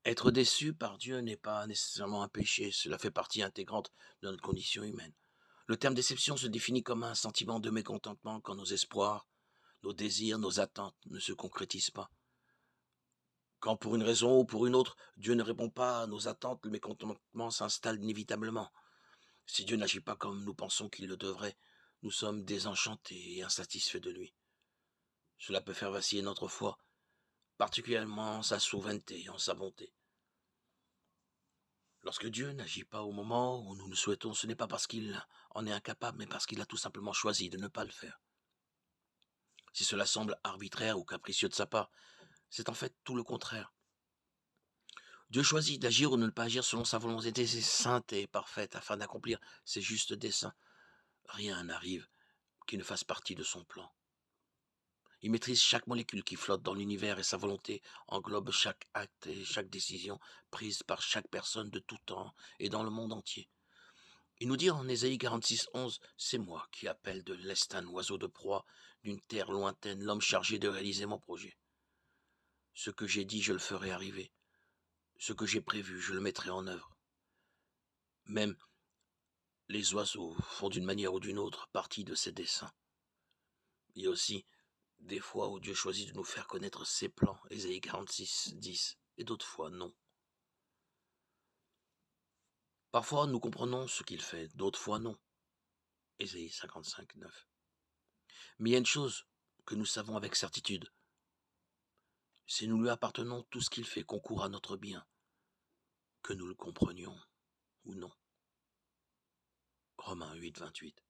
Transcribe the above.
Être déçu par Dieu n'est pas nécessairement un péché, cela fait partie intégrante de notre condition humaine. Le terme déception se définit comme un sentiment de mécontentement quand nos espoirs, nos désirs, nos attentes ne se concrétisent pas. Quand pour une raison ou pour une autre, Dieu ne répond pas à nos attentes, le mécontentement s'installe inévitablement. Si Dieu n'agit pas comme nous pensons qu'il le devrait, nous sommes désenchantés et insatisfaits de lui. Cela peut faire vaciller notre foi, particulièrement en sa souveraineté et en sa bonté. Lorsque Dieu n'agit pas au moment où nous le souhaitons, ce n'est pas parce qu'il en est incapable, mais parce qu'il a tout simplement choisi de ne pas le faire. Si cela semble arbitraire ou capricieux de sa part, c'est en fait tout le contraire. Dieu choisit d'agir ou de ne pas agir selon sa volonté sainte et parfaite afin d'accomplir ses justes desseins. Rien n'arrive qui ne fasse partie de son plan. Il maîtrise chaque molécule qui flotte dans l'univers et sa volonté englobe chaque acte et chaque décision prise par chaque personne de tout temps et dans le monde entier. Il nous dit en Ésaïe 46, 11, c'est moi qui appelle de l'Est un oiseau de proie, d'une terre lointaine, l'homme chargé de réaliser mon projet. Ce que j'ai dit, je le ferai arriver. Ce que j'ai prévu, je le mettrai en œuvre. Même les oiseaux font d'une manière ou d'une autre partie de ses desseins. Il y a aussi des fois où Dieu choisit de nous faire connaître ses plans, Ésaïe 46, 10, et d'autres fois non. Parfois nous comprenons ce qu'il fait, d'autres fois non, Ésaïe 55, 9. Mais il y a une chose que nous savons avec certitude, si nous lui appartenons, tout ce qu'il fait concourt à notre bien, que nous le comprenions ou non. Romains 8, 28.